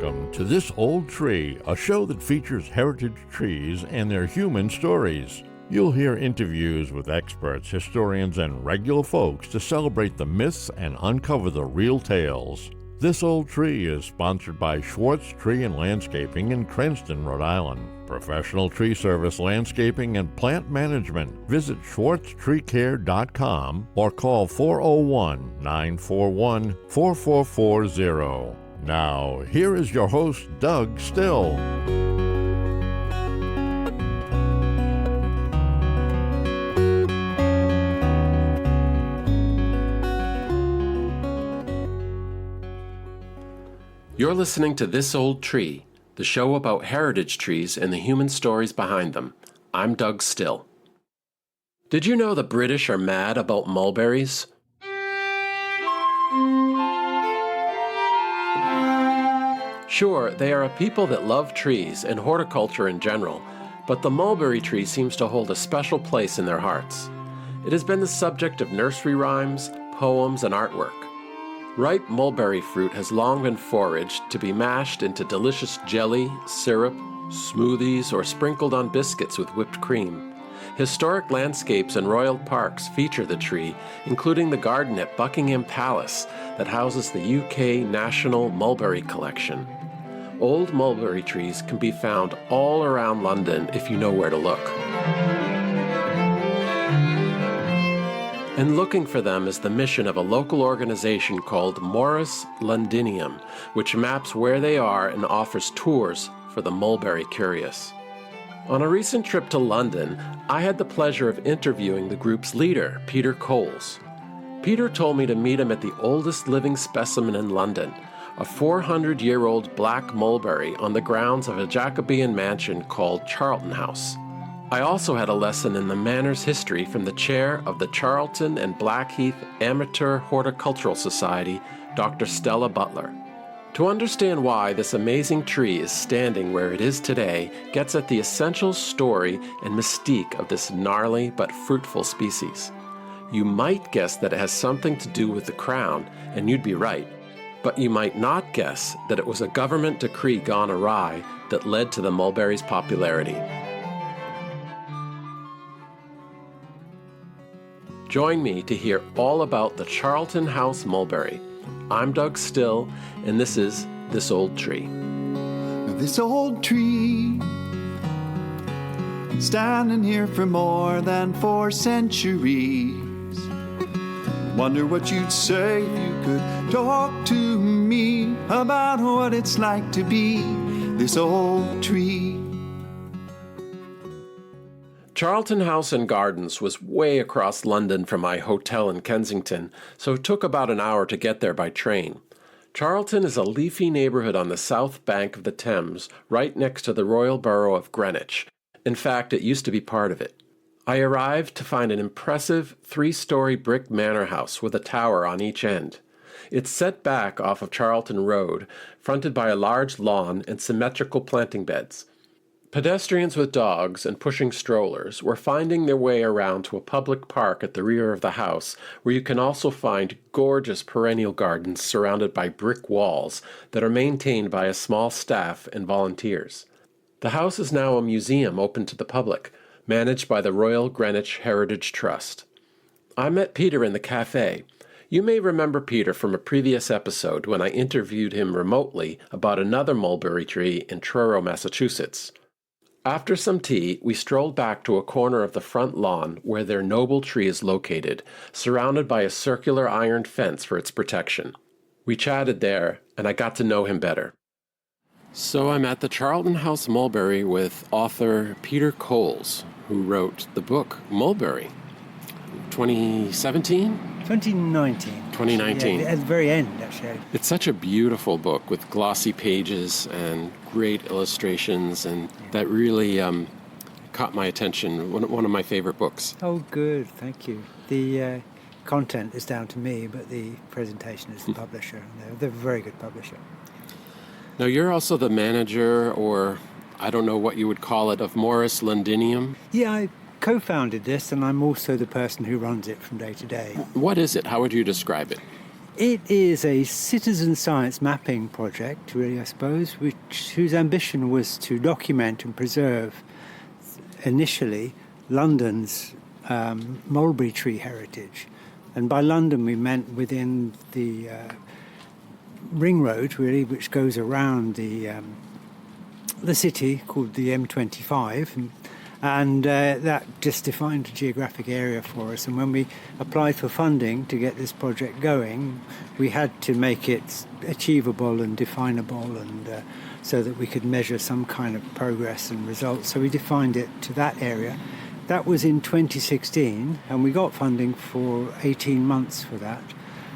welcome to This Old Tree, a show that features heritage trees and their human stories. You'll hear interviews with experts, historians, and regular folks to celebrate the myths and uncover the real tales. This Old Tree is sponsored by Schwartz Tree and Landscaping in Cranston, Rhode Island. Professional tree service, landscaping, and plant management. Visit schwartztreecare.com or call 401-941-4440. Now, here is your host, Doug Still. You're listening to This Old Tree, the show about heritage trees and the human stories behind them. I'm Doug Still. Did you know the British are mad about mulberries? Sure, they are a people that love trees and horticulture in general, but the mulberry tree seems to hold a special place in their hearts. It has been the subject of nursery rhymes, poems, and artwork. Ripe mulberry fruit has long been foraged to be mashed into delicious jelly, syrup, smoothies, or sprinkled on biscuits with whipped cream. Historic landscapes and royal parks feature the tree, including the garden at Buckingham Palace that houses the UK National Mulberry Collection. Old mulberry trees can be found all around London if you know where to look. And looking for them is the mission of a local organization called Morris Londinium, which maps where they are and offers tours for the mulberry curious. On a recent trip to London, I had the pleasure of interviewing the group's leader, Peter Coles. Peter told me to meet him at the oldest living specimen in London, a 400-year-old black mulberry on the grounds of a Jacobean mansion called Charlton House. I also had a lesson in the Manor's history from the chair of the Charlton and Blackheath Amateur Horticultural Society, Dr. Stella Butler. To understand why this amazing tree is standing where it is today gets at the essential story and mystique of this gnarly but fruitful species. You might guess that it has something to do with the crown, and you'd be right, but you might not guess that it was a government decree gone awry that led to the mulberry's popularity. Join me to hear all about the Charlton House mulberry. I'm Doug Still, and this is This Old Tree. This old tree, standing here for more than 4 centuries. Wonder what you'd say if you could talk to me about what it's like to be this old tree. Charlton House and Gardens was way across London from my hotel in Kensington, so it took about an hour to get there by train. Charlton is a leafy neighborhood on the south bank of the Thames, right next to the Royal Borough of Greenwich. In fact, it used to be part of it. I arrived to find an impressive 3-story brick manor house with a tower on each end. It's set back off of Charlton Road, fronted by a large lawn and symmetrical planting beds. Pedestrians with dogs and pushing strollers were finding their way around to a public park at the rear of the house, where you can also find gorgeous perennial gardens surrounded by brick walls that are maintained by a small staff and volunteers. The house is now a museum open to the public, managed by the Royal Greenwich Heritage Trust. I met Peter in the cafe. You may remember Peter from a previous episode when I interviewed him remotely about another mulberry tree in Truro, Massachusetts. After some tea, we strolled back to a corner of the front lawn where their noble tree is located, surrounded by a circular iron fence for its protection. We chatted there, and I got to know him better. So I'm at the Charlton House Mulberry with author Peter Coles, who wrote the book Mulberry, 2017? 2019. 2019. Yeah, at the very end, actually. It's such a beautiful book with glossy pages and great illustrations, and that really caught my attention. One of my favorite books. Oh, good. Thank you. The content is down to me, but the presentation is the publisher. They're a very good publisher. Now, you're also the manager, or I don't know what you would call it, of Morris Londinium. Yeah, I co-founded this, and I'm also the person who runs it from day to day. What is it? How would you describe it? It is a citizen science mapping project, really, I suppose, whose ambition was to document and preserve, initially, London's mulberry tree heritage. And by London, we meant within the ring road, really, which goes around the city, called the M25, and that just defined a geographic area for us. And when we applied for funding to get this project going, we had to make it achievable and definable, and so that we could measure some kind of progress and results. So we defined it to that area. That was in 2016, and we got funding for 18 months for that.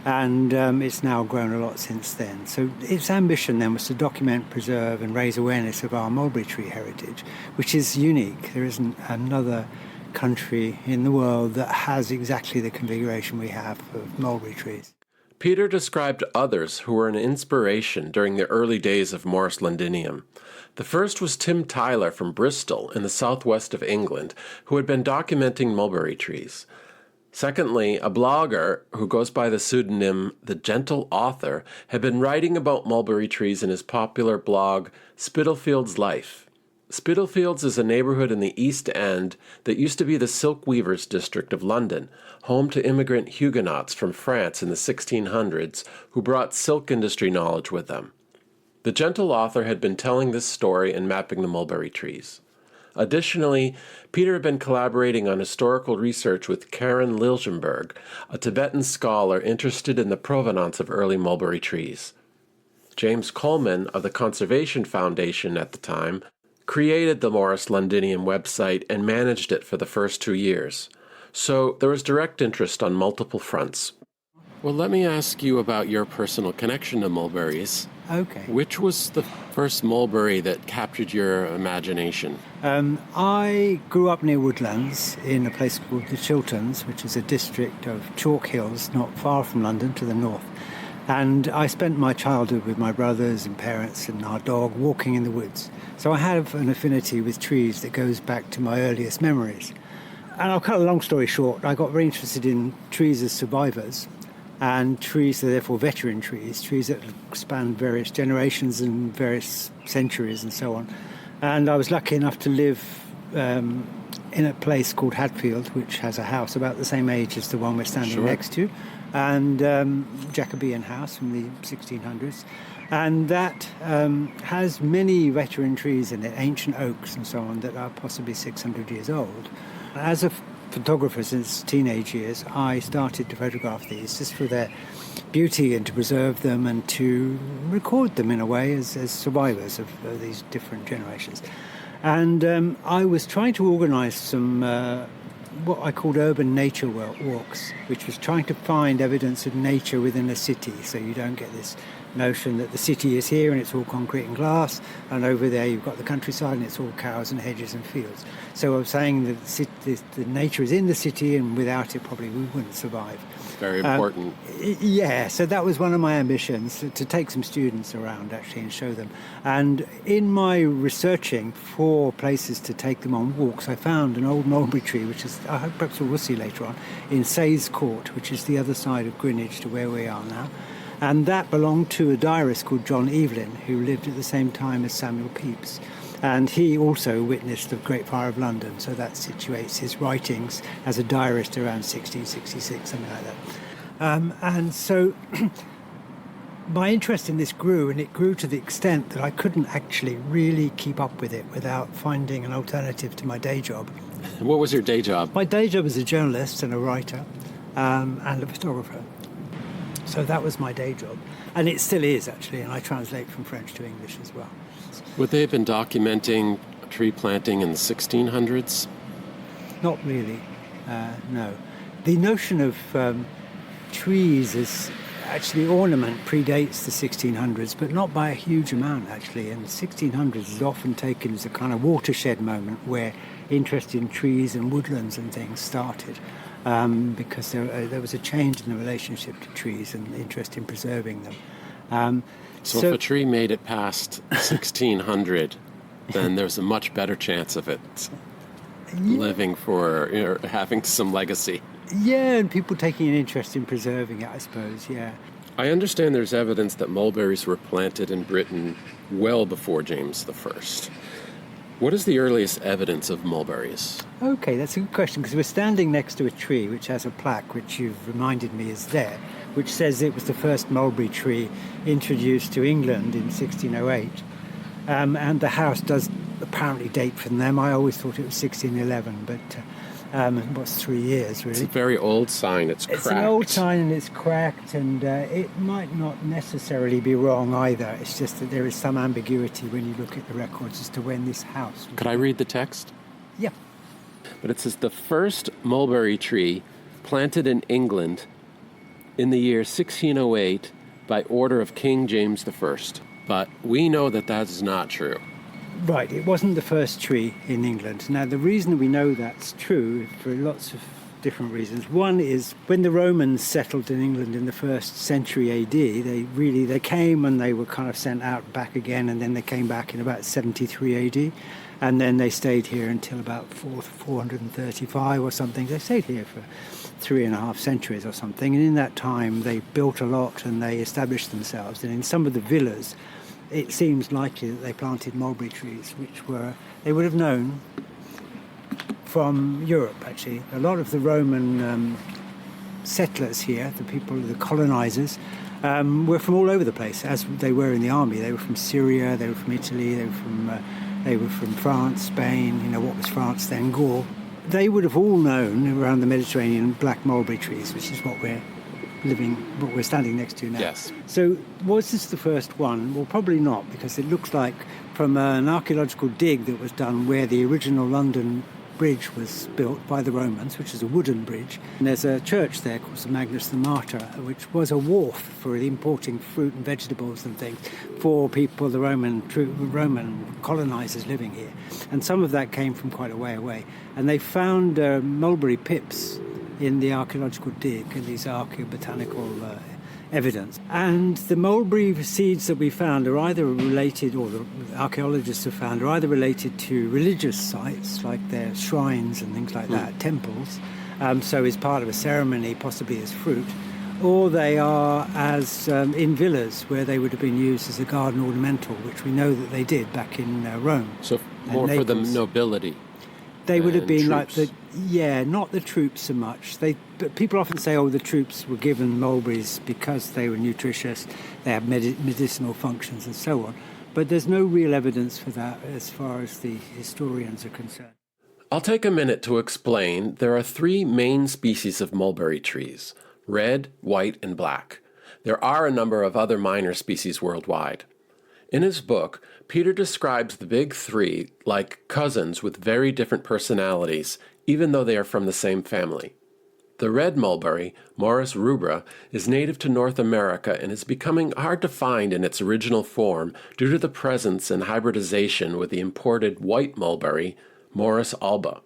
And it's now grown a lot since then. So its ambition then was to document, preserve and raise awareness of our mulberry tree heritage, which is unique. There isn't another country in the world that has exactly the configuration we have of mulberry trees. Peter described others who were an inspiration during the early days of Morris Londinium. The first was Tim Tyler from Bristol in the southwest of England, who had been documenting mulberry trees. Secondly, a blogger who goes by the pseudonym The Gentle Author had been writing about mulberry trees in his popular blog Spitalfields Life. Spitalfields is a neighborhood in the East End that used to be the silk weavers district of London, home to immigrant Huguenots from France in the 1600s who brought silk industry knowledge with them. The Gentle Author had been telling this story and mapping the mulberry trees. Additionally, Peter had been collaborating on historical research with Karen Liljenberg, a Tibetan scholar interested in the provenance of early mulberry trees. James Coleman of the Conservation Foundation at the time created the Morris Londinium website and managed it for the first 2 years. So there was direct interest on multiple fronts. Well, let me ask you about your personal connection to mulberries. Okay. Which was the first mulberry that captured your imagination? I grew up near Woodlands in a place called the Chilterns, which is a district of chalk hills not far from London to the north. And I spent my childhood with my brothers and parents and our dog walking in the woods. So I have an affinity with trees that goes back to my earliest memories. And I'll cut a long story short, I got very interested in trees as survivors. And trees are therefore veteran trees that span various generations and various centuries and so on. And I was lucky enough to live in a place called Hadfield, which has a house about the same age as the one we're standing next to, and Jacobean house from the 1600s. And that has many veteran trees in it, ancient oaks and so on, that are possibly 600 years old. As a photographer since teenage years, I started to photograph these just for their beauty and to preserve them and to record them in a way as survivors of these different generations. And I was trying to organise some what I called urban nature walks, which was trying to find evidence of nature within a city, so you don't get this notion that the city is here and it's all concrete and glass, and over there you've got the countryside and it's all cows and hedges and fields. So I was saying that the nature is in the city, and without it probably we wouldn't survive. Very important. Yeah, so that was one of my ambitions, to take some students around actually and show them. And in my researching for places to take them on walks, I found an old mulberry tree, which is, I hope perhaps we'll see later on, in Sayes Court, which is the other side of Greenwich to where we are now. And that belonged to a diarist called John Evelyn, who lived at the same time as Samuel Pepys. And he also witnessed the Great Fire of London, so that situates his writings as a diarist around 1666, something like that. And so my interest in this grew, and it grew to the extent that I couldn't actually really keep up with it without finding an alternative to my day job. What was your day job? My day job is a journalist and a writer and a photographer. So that was my day job. And it still is, actually, and I translate from French to English as well. Would they have been documenting tree planting in the 1600s? Not really, no. The notion of trees as actually ornament predates the 1600s, but not by a huge amount, actually. And the 1600s is often taken as a kind of watershed moment where interest in trees and woodlands and things started. Because there was a change in the relationship to trees and interest in preserving them. So if a tree made it past 1600, then there's a much better chance of it living for, having some legacy. Yeah, and people taking an interest in preserving it, I suppose, yeah. I understand there's evidence that mulberries were planted in Britain well before James I. What is the earliest evidence of mulberries? Okay, that's a good question, because we're standing next to a tree which has a plaque, which you've reminded me is there, which says it was the first mulberry tree introduced to England in 1608. And the house does apparently date from them. I always thought it was 1611, but it was 3 years, really. It's a very old sign. It's cracked. It's an old sign and it's cracked, and it might not necessarily be wrong either. It's just that there is some ambiguity when you look at the records as to when this house was. Could I read the text? Yeah. But it says, the first mulberry tree planted in England in the year 1608 by order of King James I. But we know that that is not true. Right, it wasn't the first tree in England. Now, the reason we know that's true for lots of different reasons. One is when the Romans settled in England in the 1st century AD, they came and they were kind of sent out back again, and then they came back in about 73 AD, and then they stayed here until about 435 or something. They stayed here for 3.5 centuries or something, and in that time they built a lot and they established themselves. And in some of the villas, it seems likely that they planted mulberry trees, which they would have known from Europe, actually. A lot of the Roman settlers here, the colonizers, were from all over the place, as they were in the army. They were from Syria, they were from Italy, they were from France, Spain, what was France then, Gaul. They would have all known around the Mediterranean black mulberry trees, which is what we're standing next to now. Yes. So was this the first one? Well, probably not, because it looks like from an archaeological dig that was done where the original London Bridge was built by the Romans, which is a wooden bridge. And there's a church there called St Magnus the Martyr, which was a wharf for importing fruit and vegetables and things for people, the Roman colonizers living here. And some of that came from quite a way away. And they found mulberry pips in the archaeological dig, and these archaeobotanical evidence. And the mulberry seeds that we found are either related, or the archaeologists have found, are either related to religious sites, like their shrines and things like that, temples, so as part of a ceremony, possibly as fruit, or they are as in villas where they would have been used as a garden ornamental, which we know that they did back in Rome. So more for the nobility. They would have been troops. like not the troops so much. But people often say, the troops were given mulberries because they were nutritious, they have medicinal functions and so on. But there's no real evidence for that as far as the historians are concerned. I'll take a minute to explain. There are 3 main species of mulberry trees: red, white, and black. There are a number of other minor species worldwide. In his book, Peter describes the big 3 like cousins with very different personalities, even though they are from the same family. The red mulberry, Morus rubra, is native to North America and is becoming hard to find in its original form due to the presence and hybridization with the imported white mulberry, Morus alba.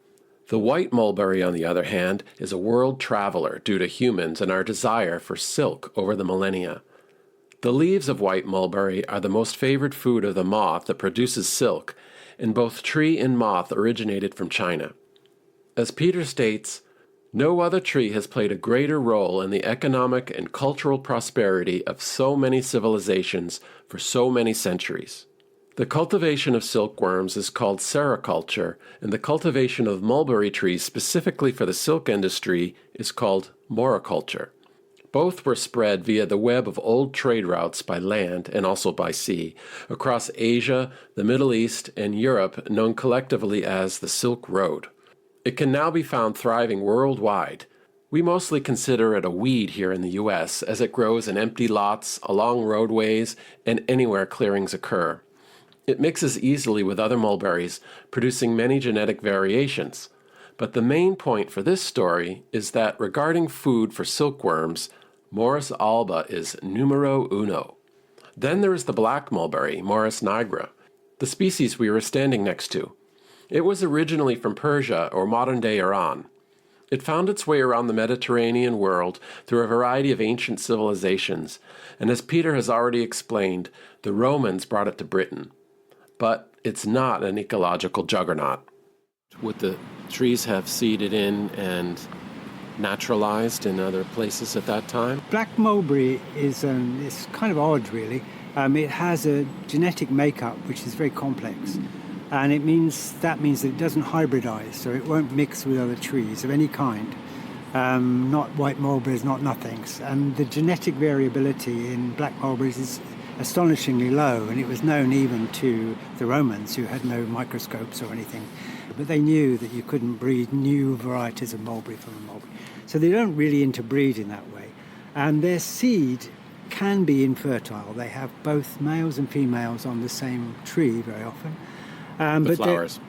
The white mulberry, on the other hand, is a world traveler due to humans and our desire for silk over the millennia. The leaves of white mulberry are the most favored food of the moth that produces silk, and both tree and moth originated from China. As Peter states, no other tree has played a greater role in the economic and cultural prosperity of so many civilizations for so many centuries. The cultivation of silkworms is called sericulture, and the cultivation of mulberry trees specifically for the silk industry is called moriculture. Both were spread via the web of old trade routes by land and also by sea across Asia, the Middle East, and Europe, known collectively as the Silk Road. It can now be found thriving worldwide. We mostly consider it a weed here in the U.S. as it grows in empty lots, along roadways, and anywhere clearings occur. It mixes easily with other mulberries, producing many genetic variations. But the main point for this story is that regarding food for silkworms, Morus alba is numero uno. Then there is the black mulberry, Morus nigra, the species we were standing next to. It was originally from Persia or modern-day Iran. It found its way around the Mediterranean world through a variety of ancient civilizations, and as Peter has already explained, the Romans brought it to Britain. But it's not an ecological juggernaut. Would the trees have seeded in and naturalized in other places at that time? Black mulberry is it's kind of odd, really. It has a genetic makeup which is very complex, and that means that it doesn't hybridize, so it won't mix with other trees of any kind. Not white mulberries, not nothings. And the genetic variability in black mulberries is astonishingly low, and it was known even to the Romans, who had no microscopes or anything. But they knew that you couldn't breed new varieties of mulberry from a mulberry. So they don't really interbreed in that way. And their seed can be infertile. They have both males and females on the same tree very often. The flowers?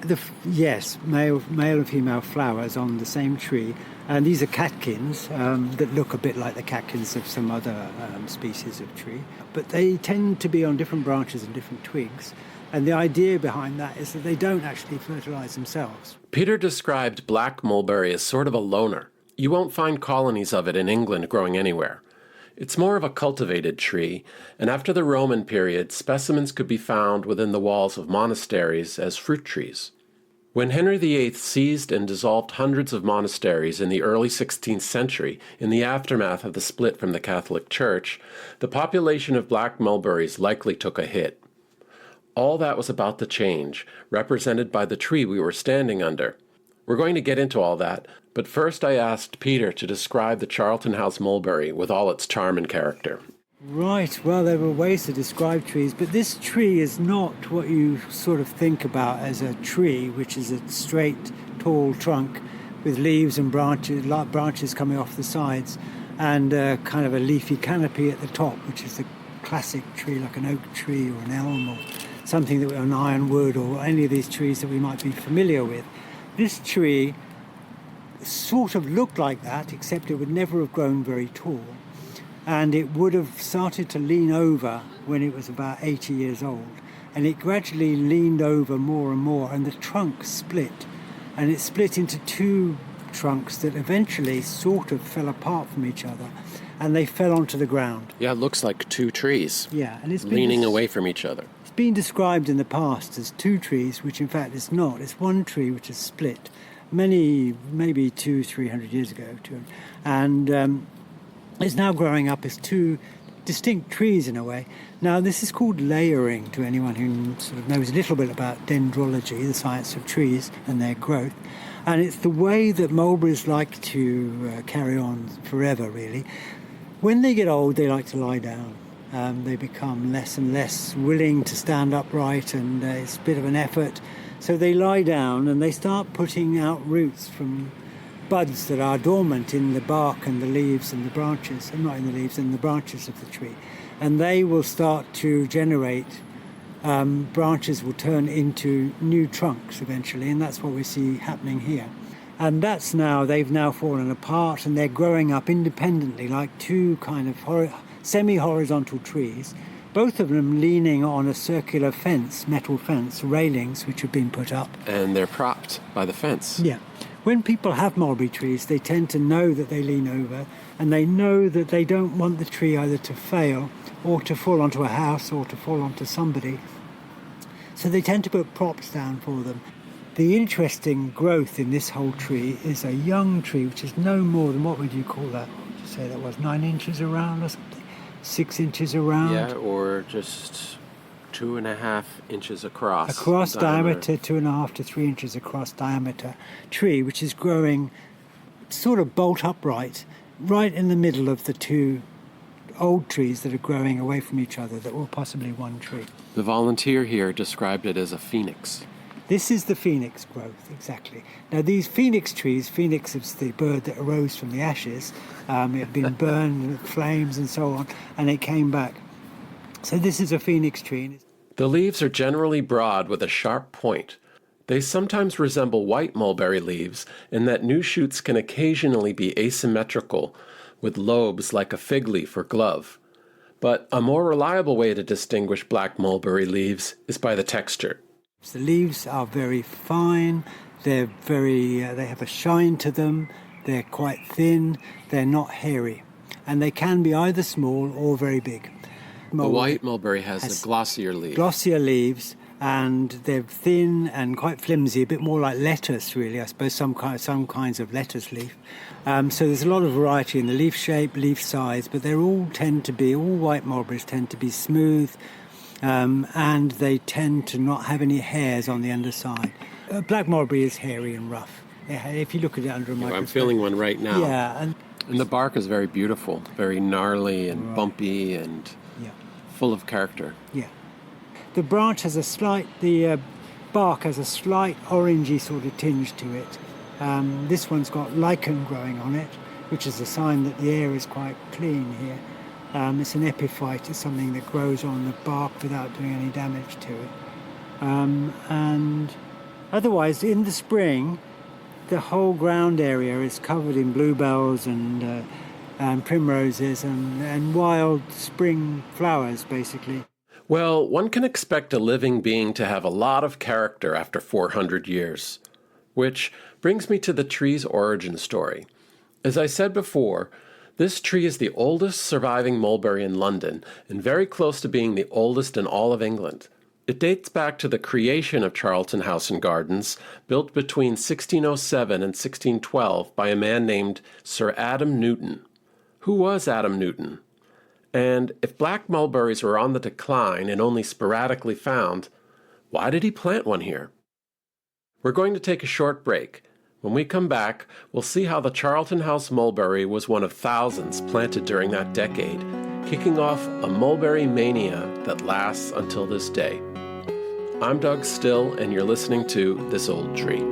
Yes, male and female flowers on the same tree. And these are catkins that look a bit like the catkins of some other species of tree. But they tend to be on different branches and different twigs. And the idea behind that is that they don't actually fertilize themselves. Peter described black mulberry as sort of a loner. You won't find colonies of it in England growing anywhere. It's more of a cultivated tree, and after the Roman period, specimens could be found within the walls of monasteries as fruit trees. When Henry VIII seized and dissolved hundreds of monasteries in the early 16th century, in the aftermath of the split from the Catholic Church, the population of black mulberries likely took a hit. All that was about to change, represented by the tree we were standing under. We're going to get into all that, but first I asked Peter to describe the Charlton House mulberry with all its charm and character. Right, well, there were ways to describe trees, but this tree is not what you sort of think about as a tree, which is a straight, tall trunk with leaves and branches coming off the sides, and kind of a leafy canopy at the top, which is the classic tree, like an oak tree or an elm or something that an ironwood or any of these trees that we might be familiar with. This tree sort of looked like that, except it would never have grown very tall. And it would have started to lean over when it was about 80 years old. And it gradually leaned over more and more, and the trunk split. And it split into two trunks that eventually sort of fell apart from each other, and they fell onto the ground. Yeah, it looks like two trees. Yeah, and it's leaning away from each other. It's been described in the past as two trees, which in fact it's not. It's one tree which is split maybe 200-300 years ago. And it's now growing up as two distinct trees in a way. Now, this is called layering to anyone who sort of knows a little bit about dendrology, the science of trees and their growth. And it's the way that mulberries like to carry on forever, really. When they get old, they like to lie down. They become less and less willing to stand upright, and it's a bit of an effort. So they lie down and they start putting out roots from buds that are dormant in the bark and the leaves and the branches, and not in the leaves, in the branches of the tree. And they will start to generate, branches will turn into new trunks eventually, and that's what we see happening here. And they've now fallen apart, and they're growing up independently like two kind of semi-horizontal trees, both of them leaning on a circular fence, metal fence, railings which have been put up. And they're propped by the fence. Yeah. When people have mulberry trees, they tend to know that they lean over, and they know that they don't want the tree either to fail or to fall onto a house or to fall onto somebody. So they tend to put props down for them. The interesting growth in this whole tree is a young tree, which is no more than, what would you call that? What would you say that was, 9 inches around or something? 6 inches around? Yeah, or just 2.5 inches across. Across diameter, 2.5 to 3 inches across diameter tree, which is growing sort of bolt upright, right in the middle of the two old trees that are growing away from each other, that were possibly one tree. The volunteer here described it as a phoenix. This is the phoenix growth, exactly. Now, these phoenix trees, phoenix is the bird that arose from the ashes. It had been burned with flames and so on, and it came back. So this is a phoenix tree. The leaves are generally broad with a sharp point. They sometimes resemble white mulberry leaves in that new shoots can occasionally be asymmetrical, with lobes like a fig leaf or glove. But a more reliable way to distinguish black mulberry leaves is by the texture. The leaves are very fine, they have a shine to them, they're quite thin, they're not hairy, and they can be either small or very big. The white mulberry has a glossier leaf. Glossier leaves, and they're thin and quite flimsy, a bit more like lettuce, really, I suppose, some kinds of lettuce leaf. So there's a lot of variety in the leaf shape, leaf size, but all white mulberries tend to be smooth, and they tend to not have any hairs on the underside. Black mulberry is hairy and rough. Yeah, if you look at it under a microscope. I'm feeling one right now. Yeah. And the bark is very beautiful, very gnarly and bumpy and full of character. Yeah. The bark has a slight orangey sort of tinge to it. This one's got lichen growing on it, which is a sign that the air is quite clean here. It's an epiphyte, it's something that grows on the bark without doing any damage to it. And otherwise, in the spring, the whole ground area is covered in bluebells and primroses and wild spring flowers, basically. Well, one can expect a living being to have a lot of character after 400 years. Which brings me to the tree's origin story. As I said before, this tree is the oldest surviving mulberry in London and very close to being the oldest in all of England. It dates back to the creation of Charlton House and Gardens, built between 1607 and 1612 by a man named Sir Adam Newton. Who was Adam Newton? And if black mulberries were on the decline and only sporadically found, why did he plant one here? We're going to take a short break. When we come back, we'll see how the Charlton House mulberry was one of thousands planted during that decade, kicking off a mulberry mania that lasts until this day. I'm Doug Still, and you're listening to This Old Tree.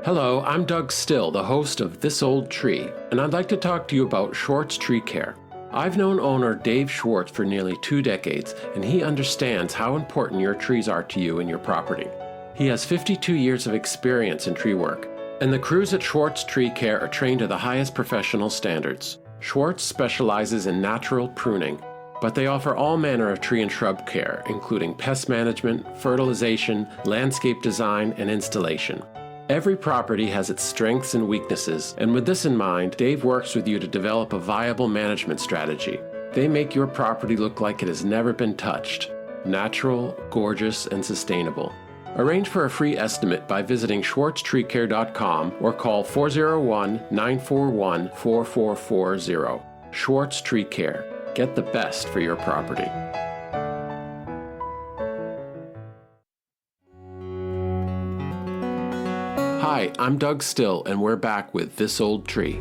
Hello, I'm Doug Still, the host of This Old Tree, and I'd like to talk to you about Schwartz Tree Care. I've known owner Dave Schwartz for nearly 2 decades, and he understands how important your trees are to you and your property. He has 52 years of experience in tree work, and the crews at Schwartz Tree Care are trained to the highest professional standards. Schwartz specializes in natural pruning, but they offer all manner of tree and shrub care, including pest management, fertilization, landscape design, and installation. Every property has its strengths and weaknesses, and with this in mind, Dave works with you to develop a viable management strategy. They make your property look like it has never been touched. Natural, gorgeous, and sustainable. Arrange for a free estimate by visiting schwartztreecare.com or call 401-941-4440. Schwartz Tree Care. Get the best for your property. Hi, I'm Doug Still, and we're back with This Old Tree.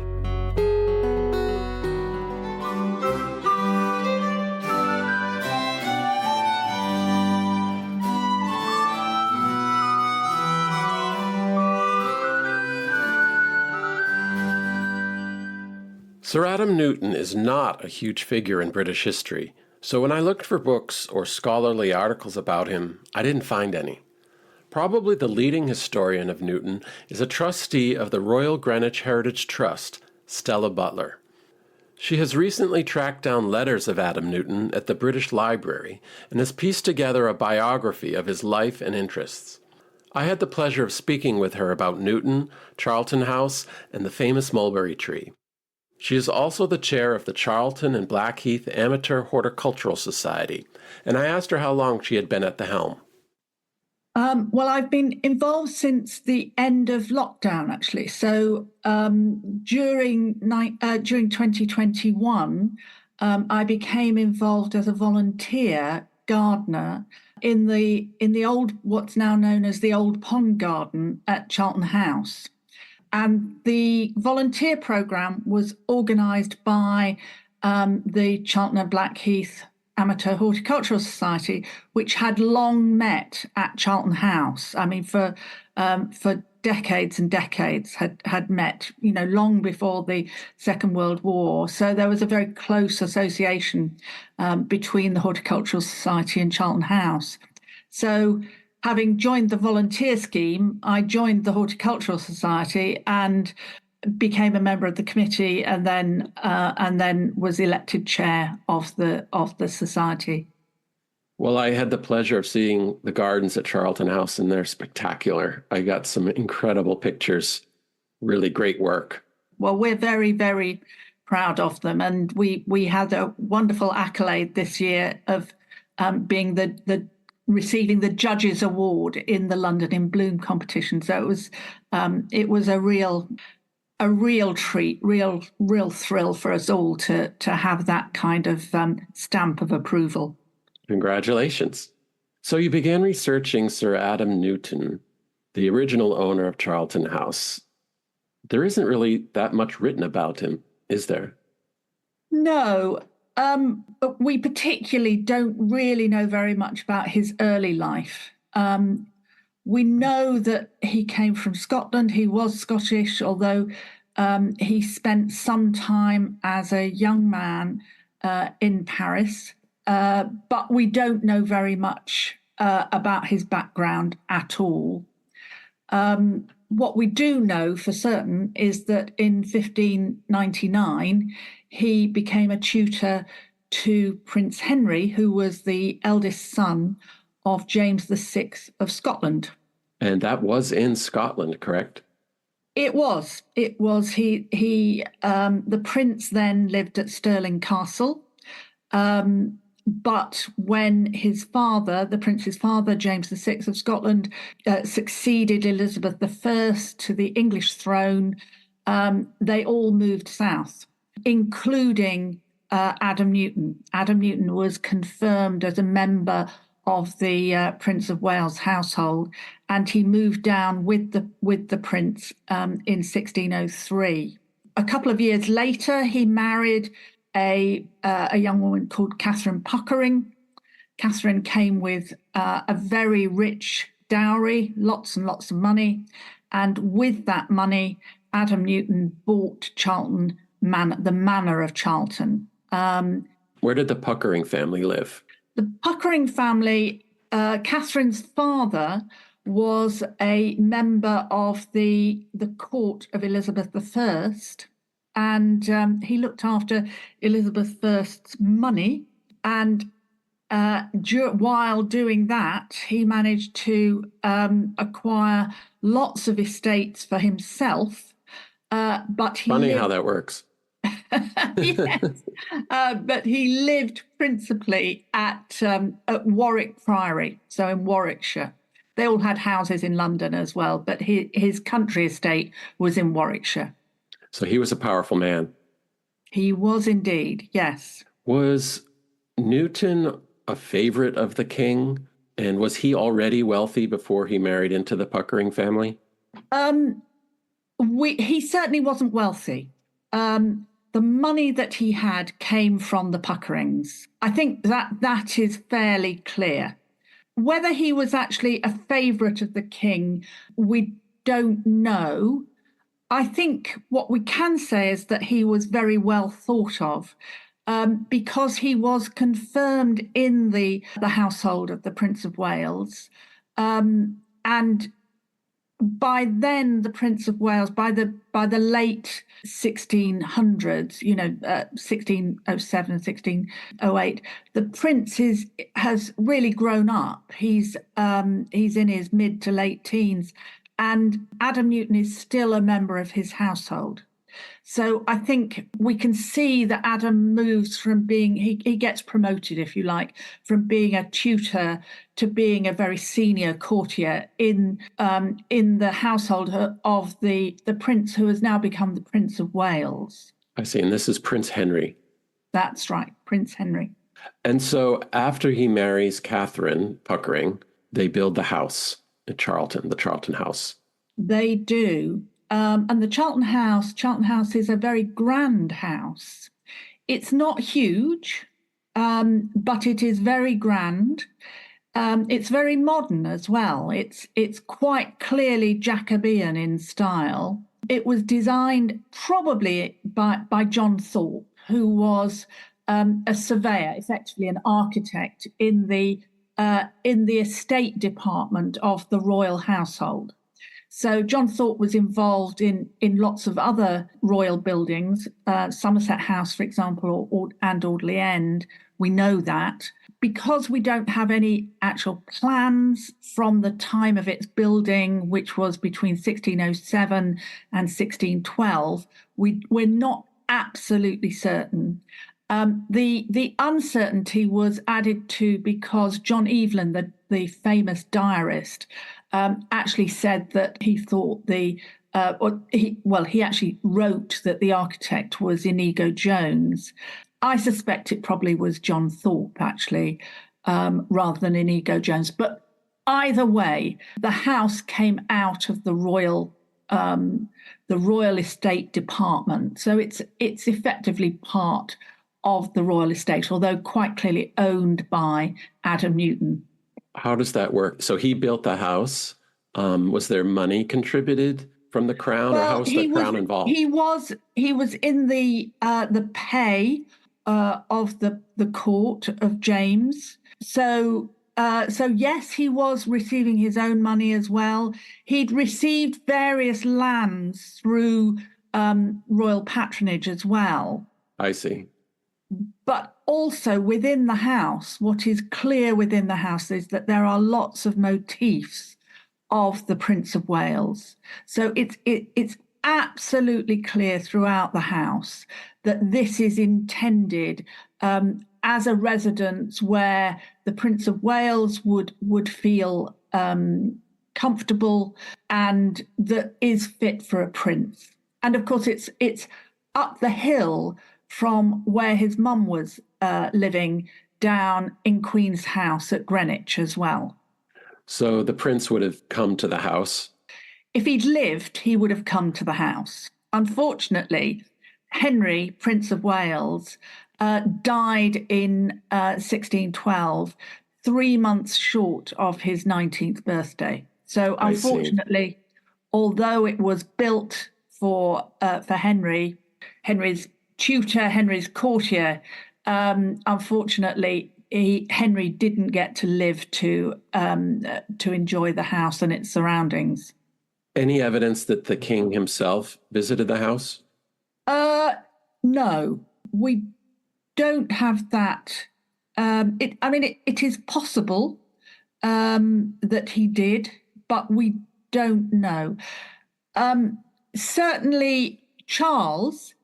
Sir Adam Newton is not a huge figure in British history, so when I looked for books or scholarly articles about him, I didn't find any. Probably the leading historian of Newton is a trustee of the Royal Greenwich Heritage Trust, Stella Butler. She has recently tracked down letters of Adam Newton at the British Library and has pieced together a biography of his life and interests. I had the pleasure of speaking with her about Newton, Charlton House, and the famous mulberry tree. She is also the chair of the Charlton and Blackheath Amateur Horticultural Society, and I asked her how long she had been at the helm. Well, I've been involved since the end of lockdown, actually. So during 2021, I became involved as a volunteer gardener in the old, what's now known as the Old Pond Garden at Charlton House. And the volunteer programme was organised by the Charlton and Blackheath Amateur Horticultural Society, which had long met at Charlton House. I mean, for decades and decades had met, long before the Second World War. So there was a very close association between the Horticultural Society and Charlton House. So having joined the volunteer scheme, I joined the Horticultural Society and became a member of the committee, and then was elected chair of the society. Well, I had the pleasure of seeing the gardens at Charlton House, and they're spectacular. I got some incredible pictures. Really great work. Well, we're very, very proud of them. And we had a wonderful accolade this year of being the receiving the Judges Award in the London in Bloom competition. So it was a real treat, real thrill for us all to have that kind of stamp of approval. Congratulations. So you began researching Sir Adam Newton, the original owner of Charlton House. There isn't really that much written about him, is there? No, but we particularly don't really know very much about his early life. We know that he came from Scotland. He was Scottish, although he spent some time as a young man in Paris. But we don't know very much about his background at all. What we do know for certain is that in 1599, he became a tutor to Prince Henry, who was the eldest son of James VI of Scotland. And that was in Scotland, correct? It was. The prince then lived at Stirling Castle. But when his father, the prince's father, James VI of Scotland, succeeded Elizabeth I to the English throne, they all moved south, including Adam Newton. Adam Newton was confirmed as a member of the Prince of Wales household, and he moved down with the prince in 1603. A couple of years later, he married a young woman called Catherine Puckering. Catherine came with a very rich dowry, lots and lots of money, and with that money, Adam Newton bought Charlton Manor, the Manor of Charlton. Where did the Puckering family live? The Puckering family, Catherine's father was a member of the court of Elizabeth I, and he looked after Elizabeth I's money. And while doing that, he managed to acquire lots of estates for himself. But Funny how that works. Yes, but he lived principally at Warwick Priory, so in Warwickshire. They all had houses in London as well, but his country estate was in Warwickshire. So he was a powerful man. He was indeed, yes. Was Newton a favorite of the king? And was he already wealthy before he married into the Puckering family? He certainly wasn't wealthy. The money that he had came from the Puckerings. I think that is fairly clear. Whether he was actually a favourite of the king, we don't know. I think what we can say is that he was very well thought of because he was confirmed in the household of the Prince of Wales. And by then, the Prince of Wales, by the late 1600s, 1607, 1608, the prince has really grown up. He's in his mid to late teens, and Adam Newton is still a member of his household. So I think we can see that Adam moves from being, he gets promoted, if you like, from being a tutor to being a very senior courtier in the household of the prince who has now become the Prince of Wales. I see. And this is Prince Henry. That's right, Prince Henry. And so after he marries Catherine Puckering, they build the house at Charlton, the Charlton House. They do. And the Charlton House is a very grand house. It's not huge, but it is very grand. It's very modern as well. It's quite clearly Jacobean in style. It was designed probably by John Thorpe, who was a surveyor, effectively an architect in the estate department of the royal household. So John Thorpe was involved in lots of other royal buildings, Somerset House, for example, and Audley End. We know that. Because we don't have any actual plans from the time of its building, which was between 1607 and 1612, we're not absolutely certain. The uncertainty was added to because John Evelyn, the famous diarist, actually said that he thought he actually wrote that the architect was Inigo Jones. I suspect it probably was John Thorpe, actually, rather than Inigo Jones. But either way, the house came out of the royal estate department, so it's effectively part of the royal estate, although quite clearly owned by Adam Newton. How does that work? So he built the house. Was there money contributed from the crown, or how was the crown involved? He was in the pay of the court of James. So yes, he was receiving his own money as well. He'd received various lands through royal patronage as well. I see. But also within the house, what is clear within the house is that there are lots of motifs of the Prince of Wales. So it's absolutely clear throughout the house that this is intended as a residence where the Prince of Wales would feel comfortable and that is fit for a prince. And of course, it's up the hill from where his mum was living, down in Queen's House at Greenwich as well. So the prince would have come to the house? If he'd lived, he would have come to the house. Unfortunately, Henry, Prince of Wales, died in 1612, 3 months short of his 19th birthday. So unfortunately, although it was built for Henry's tutor, Henry's courtier, unfortunately, Henry didn't get to live to enjoy the house and its surroundings. Any evidence that the king himself visited the house? No, we don't have that. It is possible that he did, but we don't know. Certainly, Charles,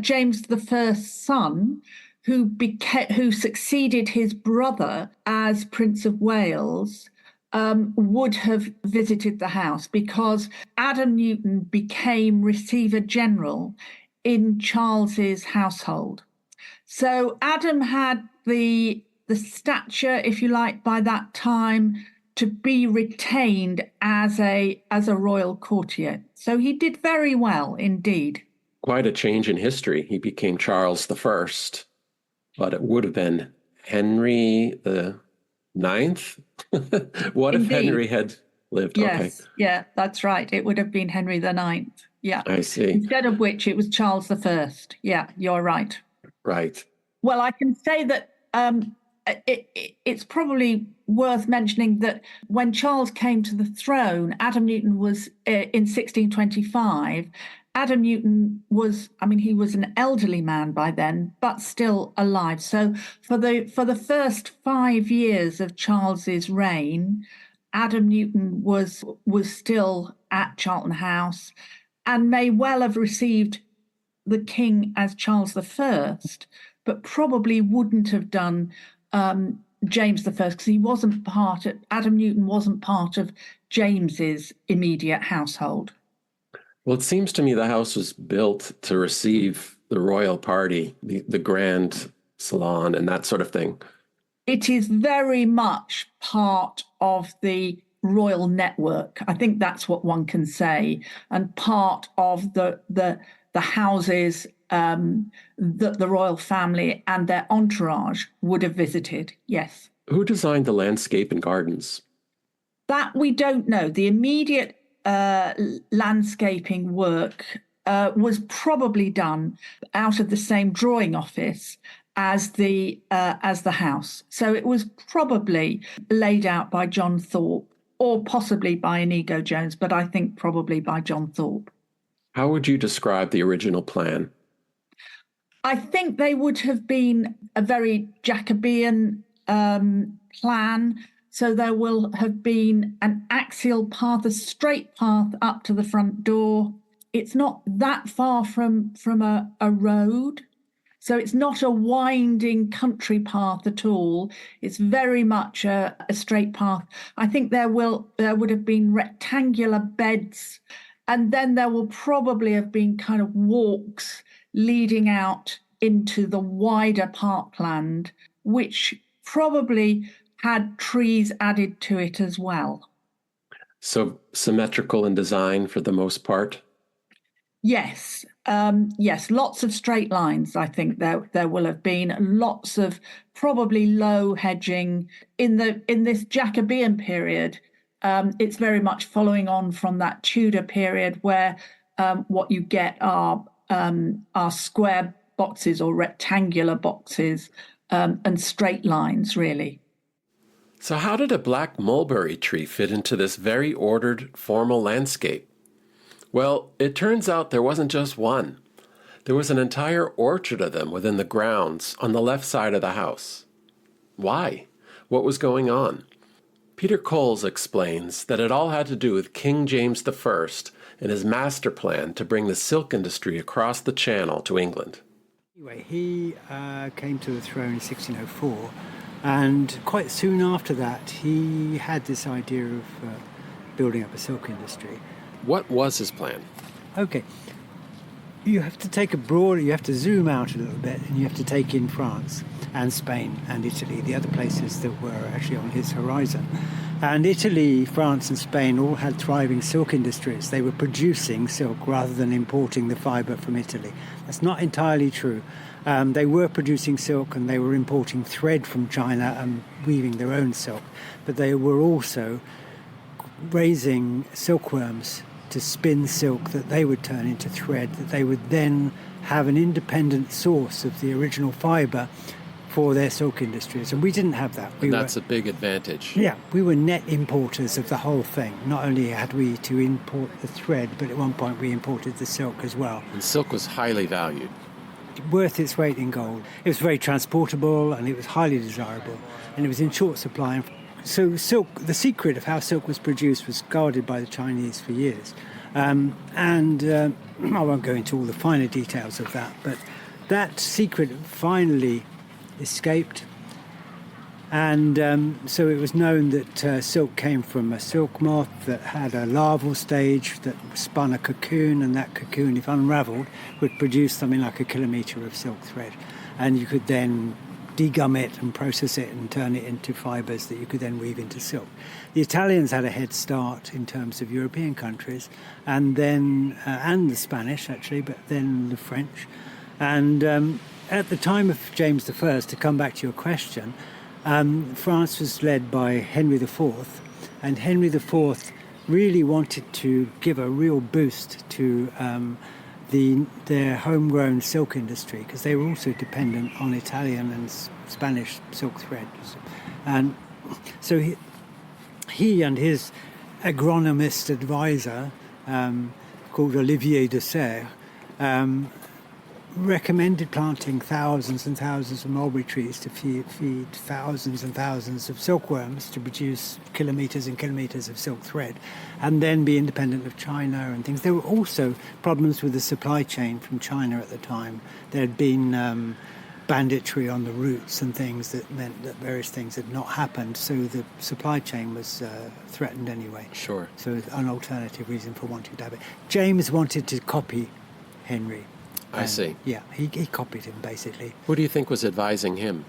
James I's son, who succeeded his brother as Prince of Wales, would have visited the house because Adam Newton became Receiver General in Charles's household. So Adam had the stature, if you like, by that time to be retained as a royal courtier. So he did very well indeed. Quite a change in history. He became Charles I, but it would have been Henry the Ninth. What Indeed. if Henry had lived? Yes, okay. Yeah, that's right. It would have been Henry the Ninth. Yeah, I see. Instead of which it was Charles I. Yeah, you're right. Right. Well, I can say that it's probably worth mentioning that when Charles came to the throne, Adam Newton was in 1625. Adam Newton was an elderly man by then, but still alive. So for the first 5 years of Charles's reign, Adam Newton was still at Charlton House and may well have received the king as Charles I, but probably wouldn't have done James I because Adam Newton wasn't part of James's immediate household. Well, it seems to me the house was built to receive the royal party, the grand salon and that sort of thing. It is very much part of the royal network. I think that's what one can say, and part of the houses that the royal family and their entourage would have visited. Yes. Who designed the landscape and gardens? That we don't know. The immediate landscaping work was probably done out of the same drawing office as the house. So it was probably laid out by John Thorpe or possibly by Inigo Jones, but I think probably by John Thorpe. How would you describe the original plan? I think they would have been a very Jacobean plan. So there will have been an axial path, a straight path up to the front door. it's not that far from a road. So it's not a winding country path at all. It's very much a straight path. I think there would have been rectangular beds, and then there will probably have been kind of walks leading out into the wider parkland, which probably had trees added to it as well. So symmetrical in design for the most part? Yes. Yes, lots of straight lines. I think there will have been lots of probably low hedging in this Jacobean period. It's very much following on from that Tudor period, where what you get are square boxes or rectangular boxes and straight lines, really. So how did a black mulberry tree fit into this very ordered, formal landscape? Well, it turns out there wasn't just one. There was an entire orchard of them within the grounds on the left side of the house. Why? What was going on? Peter Coles explains that it all had to do with King James I and his master plan to bring the silk industry across the Channel to England. Anyway, he came to the throne in 1604, and quite soon after that he had this idea of building up a silk industry. What was his plan? Okay, you have to zoom out a little bit, and you have to take in France and Spain and Italy, the other places that were actually on his horizon. And Italy, France and Spain all had thriving silk industries. They were producing silk rather than importing the fibre from Italy. That's not entirely true. They were producing silk and they were importing thread from China and weaving their own silk. But they were also raising silkworms to spin silk that they would turn into thread, that they would then have an independent source of the original fibre for their silk industries. And we didn't have that. That's a big advantage. Yeah, we were net importers of the whole thing. Not only had we to import the thread, but at one point we imported the silk as well. And silk was highly valued. Worth its weight in gold. It was very transportable and it was highly desirable, and it was in short supply. So silk, the secret of how silk was produced was guarded by the Chinese for years. I won't go into all the finer details of that, but that secret finally escaped. And so it was known that silk came from a silk moth that had a larval stage that spun a cocoon, and that cocoon, if unravelled, would produce something like a kilometre of silk thread. And you could then degum it and process it and turn it into fibres that you could then weave into silk. The Italians had a head start in terms of European countries, and then and the Spanish actually, but then the French. And at the time of James I, to come back to your question, France was led by Henry IV, and Henry IV really wanted to give a real boost to their homegrown silk industry, because they were also dependent on Italian and Spanish silk threads. And so he and his agronomist advisor, called Olivier de Serres, recommended planting thousands and thousands of mulberry trees to feed thousands and thousands of silkworms to produce kilometres and kilometres of silk thread, and then be independent of China and things. There were also problems with the supply chain from China at the time. There had been banditry on the routes and things that meant that various things had not happened, so the supply chain was threatened anyway. Sure. So an alternative reason for wanting to have it. James wanted to copy Henry. I see. Yeah, he copied him, basically. Who do you think was advising him?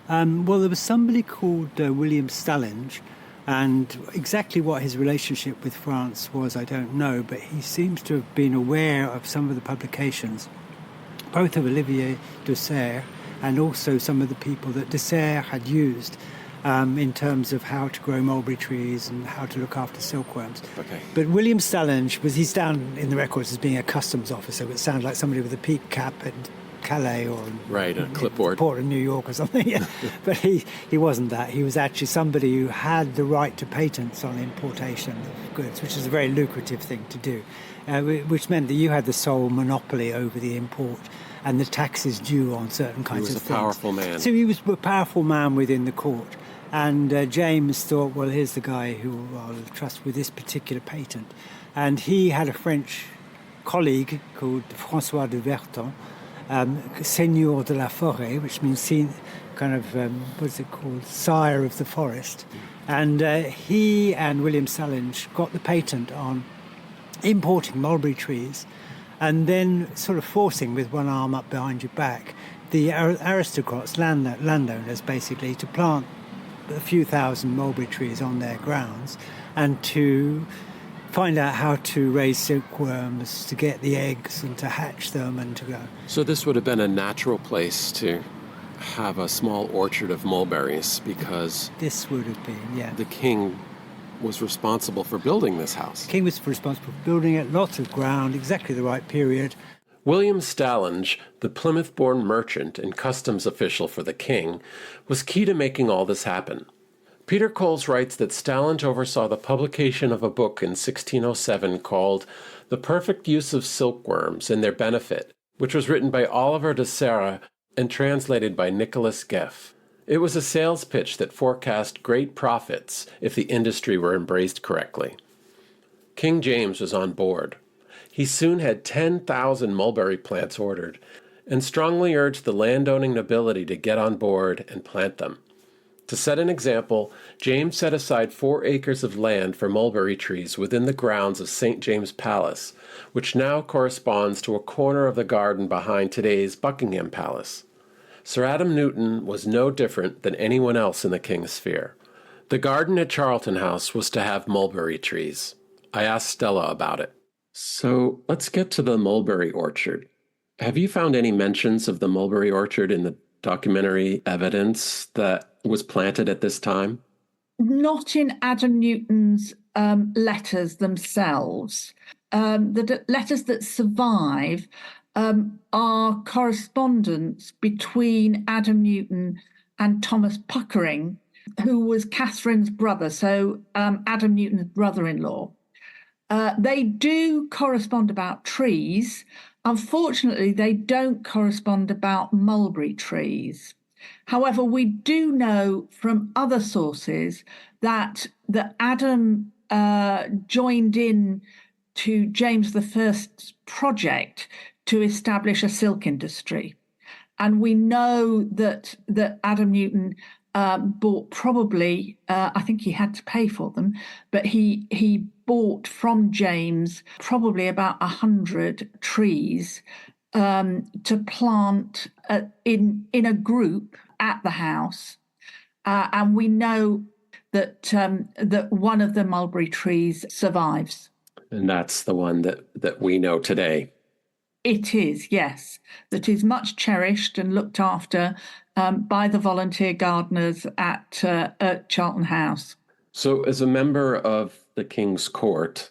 Well, there was somebody called William Stallinge, and exactly what his relationship with France was, I don't know, but he seems to have been aware of some of the publications, both of Olivier de Serres and also some of the people that de Serres had used in terms of how to grow mulberry trees and how to look after silkworms. Okay. But William Stallinge he's down in the records as being a customs officer, which sounds like somebody with a peak cap at Calais or a clipboard, Port of New York or something. Yeah. But he wasn't that. He was actually somebody who had the right to patents on importation of goods, which is a very lucrative thing to do, which meant that you had the sole monopoly over the import and the taxes due on certain kinds of things. He was a powerful man. So he was a powerful man within the court. And James thought, well, here's the guy who I'll trust with this particular patent. And he had a French colleague called François de Verton, Seigneur de la Forêt, which means what's it called, sire of the forest. And he and William Salinge got the patent on importing mulberry trees and then sort of forcing, with one arm up behind your back, the aristocrats, landowners basically, to plant a few thousand mulberry trees on their grounds and to find out how to raise silkworms, to get the eggs and to hatch them and to go. So this would have been a natural place to have a small orchard of mulberries because this would have been, yeah. The king was responsible for building this house. The king was responsible for building it, lots of ground, exactly the right period. William Salinge, the Plymouth-born merchant and customs official for the king, was key to making all this happen. Peter Coles writes that Salinge oversaw the publication of a book in 1607 called The Perfect Use of Silkworms and Their Benefit, which was written by Oliver de Serres and translated by Nicholas Geff. It was a sales pitch that forecast great profits if the industry were embraced correctly. King James was on board. He soon had 10,000 mulberry plants ordered and strongly urged the landowning nobility to get on board and plant them. To set an example, James set aside 4 acres of land for mulberry trees within the grounds of St. James Palace, which now corresponds to a corner of the garden behind today's Buckingham Palace. Sir Adam Newton was no different than anyone else in the king's sphere. The garden at Charlton House was to have mulberry trees. I asked Stella about it. So let's get to the mulberry orchard. Have you found any mentions of the mulberry orchard in the documentary evidence that was planted at this time? Not in Adam Newton's letters themselves. The letters that survive are correspondence between Adam Newton and Thomas Puckering, who was Catherine's brother, so Adam Newton's brother-in-law. They do correspond about trees. Unfortunately, they don't correspond about mulberry trees. However, we do know from other sources that Adam joined in to James I's project to establish a silk industry. And we know that Adam Newton bought probably, I think he had to pay for them, but he bought from James probably about 100 trees to plant in a group at the house. And we know that one of the mulberry trees survives. And that's the one that we know today. It is, yes. That is much cherished and looked after by the volunteer gardeners at Charlton House. So as a member of the king's court,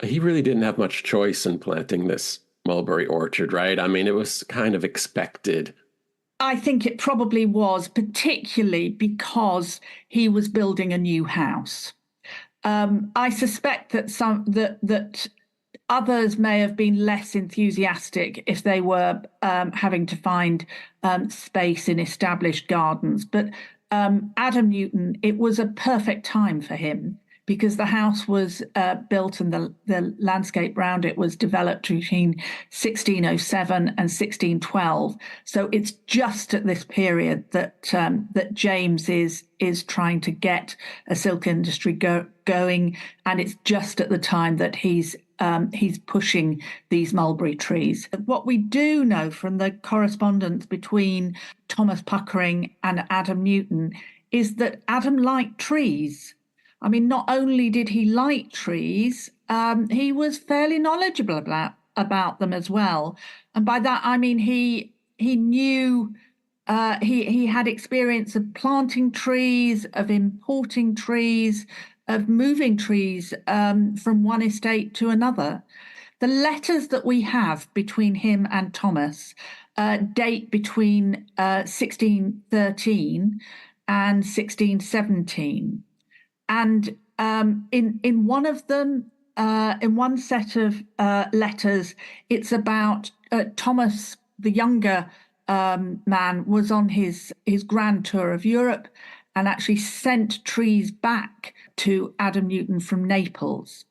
he really didn't have much choice in planting this mulberry orchard, right? I mean, it was kind of expected. I think it probably was, particularly because he was building a new house. I suspect that others may have been less enthusiastic if they were having to find space in established gardens. But Adam Newton, it was a perfect time for him because the house was built and the landscape around it was developed between 1607 and 1612. So it's just at this period that James is trying to get a silk industry going, and it's just at the time that he's pushing these mulberry trees. What we do know from the correspondence between Thomas Puckering and Adam Newton is that Adam liked trees. I mean, not only did he like trees, he was fairly knowledgeable about them as well. And by that, I mean, he knew, he had experience of planting trees, of importing trees, of moving trees from one estate to another. The letters that we have between him and Thomas date between 1613 and 1617. And in one of them, in one set of letters, it's about Thomas, the younger man, was on his grand tour of Europe and actually sent trees back to Adam Newton from Naples.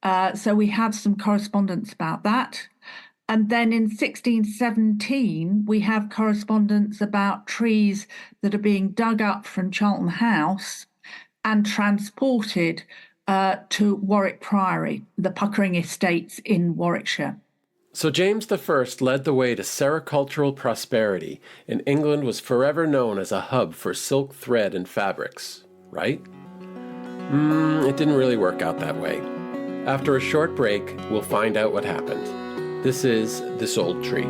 So we have some correspondence about that. And then in 1617, we have correspondence about trees that are being dug up from Charlton House and transported to Warwick Priory, the Puckering Estates in Warwickshire. So James I led the way to sericultural prosperity, and England was forever known as a hub for silk thread and fabrics, right? It didn't really work out that way. After a short break, we'll find out what happened. This is This Old Tree.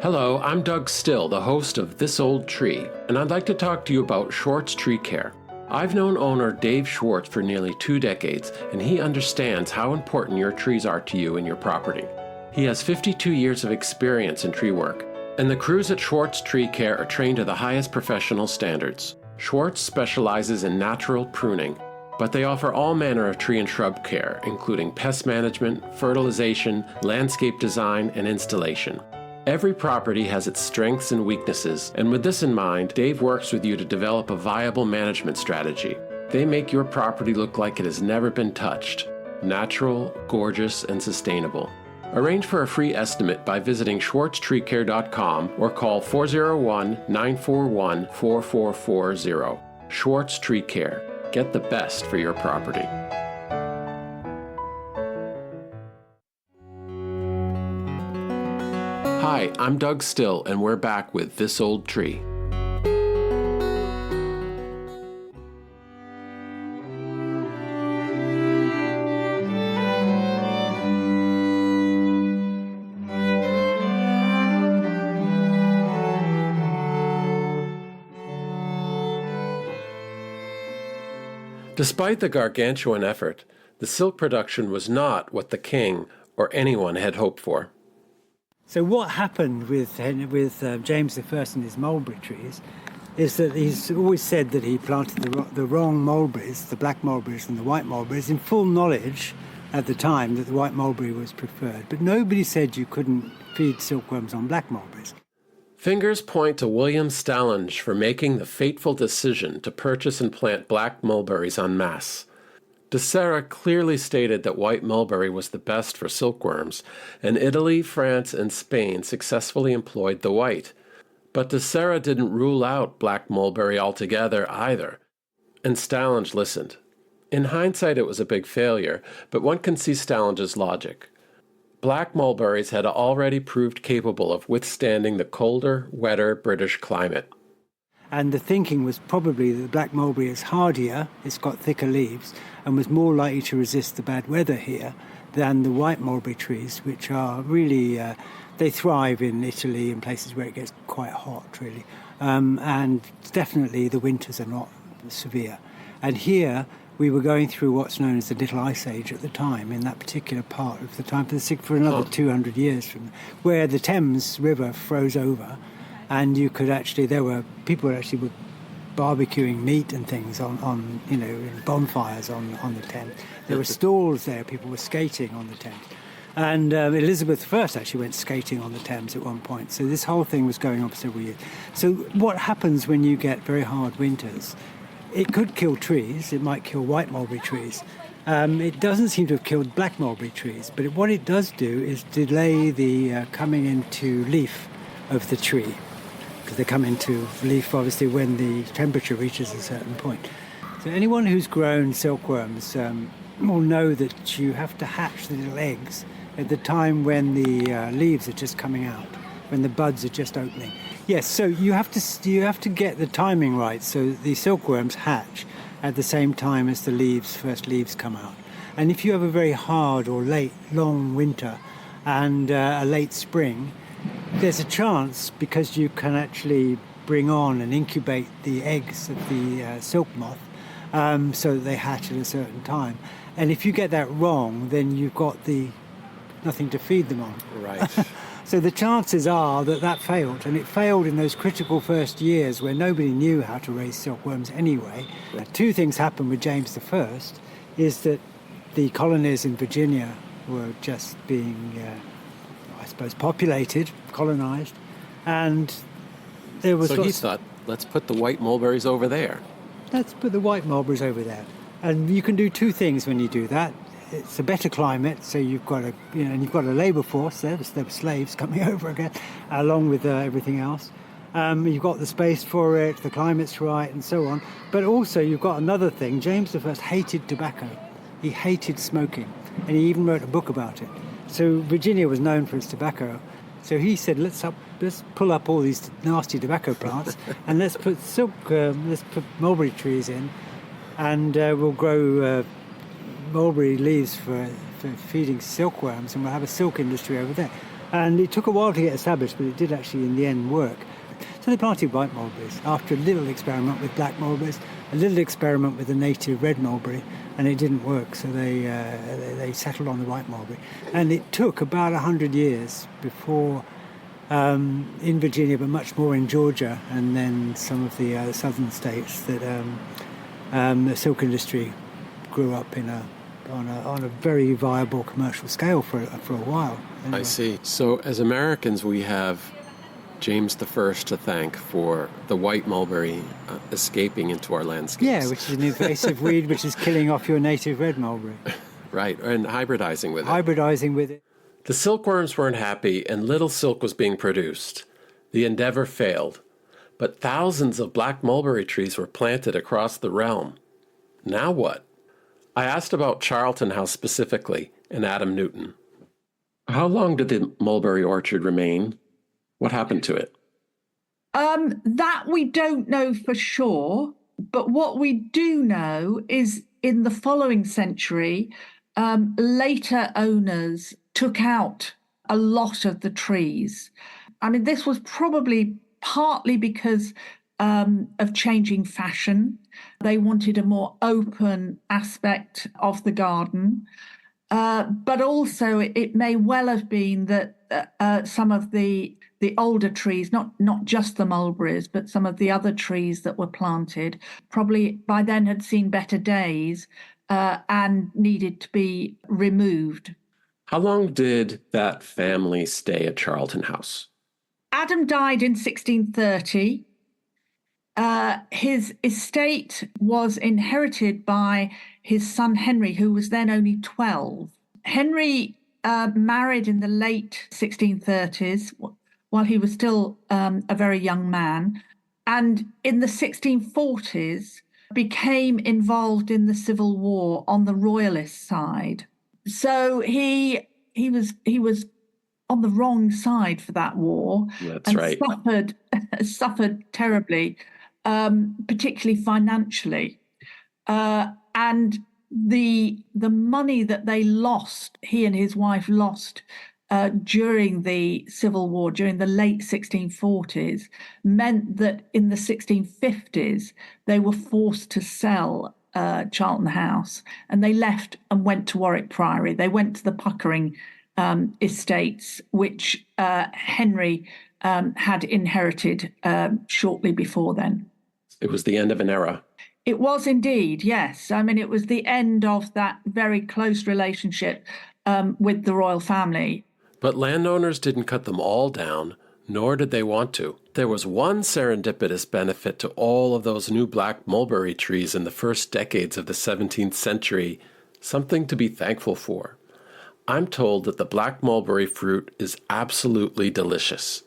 Hello, I'm Doug Still, the host of This Old Tree, and I'd like to talk to you about Schwartz Tree Care. I've known owner Dave Schwartz for nearly 2 decades, and he understands how important your trees are to you and your property. He has 52 years of experience in tree work, and the crews at Schwartz Tree Care are trained to the highest professional standards. Schwartz specializes in natural pruning, but they offer all manner of tree and shrub care, including pest management, fertilization, landscape design, and installation. Every property has its strengths and weaknesses, and with this in mind, Dave works with you to develop a viable management strategy. They make your property look like it has never been touched. Natural, gorgeous, and sustainable. Arrange for a free estimate by visiting schwartztreecare.com or call 401-941-4440. Schwartz Tree Care. Get the best for your property. Hi, I'm Doug Still, and we're back with This Old Tree. Despite the gargantuan effort, the silk production was not what the king or anyone had hoped for. So what happened with James I and his mulberry trees is that he's always said that he planted the wrong mulberries, the black mulberries and the white mulberries, in full knowledge at the time that the white mulberry was preferred. But nobody said you couldn't feed silkworms on black mulberries. Fingers point to William Stallinge for making the fateful decision to purchase and plant black mulberries en masse. De Serra clearly stated that white mulberry was the best for silkworms, and Italy, France, and Spain successfully employed the white. But de Serra didn't rule out black mulberry altogether either, and Stallinge listened. In hindsight, it was a big failure, but one can see Stallinge's logic. Black mulberries had already proved capable of withstanding the colder, wetter British climate. And the thinking was probably that the black mulberry is hardier, it's got thicker leaves, and was more likely to resist the bad weather here than the white mulberry trees, which are really, they thrive in Italy and places where it gets quite hot, really. And definitely the winters are not severe. And here we were going through what's known as the Little Ice Age at the time, in that particular part of the time, for another 200 years, where the Thames River froze over. And you could actually, people were barbecuing meat and things on bonfires on the Thames. There were stalls there, people were skating on the Thames. And Elizabeth I actually went skating on the Thames at one point. So this whole thing was going on for several years. So what happens when you get very hard winters? It could kill trees, it might kill white mulberry trees. It doesn't seem to have killed black mulberry trees, but what it does do is delay the coming into leaf of the tree. They come into leaf, obviously, when the temperature reaches a certain point. So anyone who's grown silkworms will know that you have to hatch the little eggs at the time when the leaves are just coming out, when the buds are just opening. Yes, so you have to get the timing right so the silkworms hatch at the same time as the first leaves come out. And if you have a very hard or long winter and a late spring, there's a chance, because you can actually bring on and incubate the eggs of the silk moth so that they hatch at a certain time. And if you get that wrong, then you've got nothing to feed them on. Right. So the chances are that failed, and it failed in those critical first years where nobody knew how to raise silkworms anyway. Two things happened with James I, is that the colonies in Virginia were just being populated, colonized, and there was So he thought, let's put the white mulberries over there. let's put the white mulberries over there. And you can do two things when you do that. It's a better climate, so you've got a labour force there were slaves coming over again, along with everything else. You've got the space for it, the climate's right, and so on. But also you've got another thing. James I hated tobacco. He hated smoking, and he even wrote a book about it. So Virginia was known for its tobacco. So he said, let's pull up all these nasty tobacco plants, and let's put mulberry trees in, and we'll grow mulberry leaves for feeding silkworms, and we'll have a silk industry over there. And it took a while to get established, but it did actually in the end work. So they planted white mulberries after a little experiment with black mulberries, a little experiment with the native red mulberry, and it didn't work. So they settled on the white mulberry. And it took about 100 years before, in Virginia, but much more in Georgia, and then some of the southern states, that the silk industry grew up on a very viable commercial scale for a while. Anyway. I see. So as Americans, we have James I to thank for the white mulberry escaping into our landscapes. Yeah, which is an invasive weed which is killing off your native red mulberry. Right, and hybridizing with it. Hybridizing with it. The silkworms weren't happy, and little silk was being produced. The endeavor failed, but thousands of black mulberry trees were planted across the realm. Now what? I asked about Charlton House specifically, and Adam Newton. How long did the mulberry orchard remain? What happened to it? That we don't know for sure, but what we do know is in the following century, later owners took out a lot of the trees. I mean, this was probably partly because of changing fashion. They wanted a more open aspect of the garden. But also it may well have been that some of the older trees, not just the mulberries, but some of the other trees that were planted, probably by then had seen better days and needed to be removed. How long did that family stay at Charlton House? Adam died in 1630. His estate was inherited by his son Henry, who was then only 12. Henry married in the late 1630s while he was still a very young man, and in the 1640s became involved in the Civil War on the royalist side. So he was on the wrong side for that war. That's and right. Suffered terribly, particularly financially. And the money that they lost, he and his wife lost during the Civil War, during the late 1640s, meant that in the 1650s, they were forced to sell Charlton House, and they left and went to Warwick Priory. They went to the Puckering estates, which Henry had inherited shortly before then. It was the end of an era. It was indeed, yes. I mean, it was the end of that very close relationship with the royal family. But landowners didn't cut them all down, nor did they want to. There was one serendipitous benefit to all of those new black mulberry trees in the first decades of the 17th century, something to be thankful for. I'm told that the black mulberry fruit is absolutely delicious.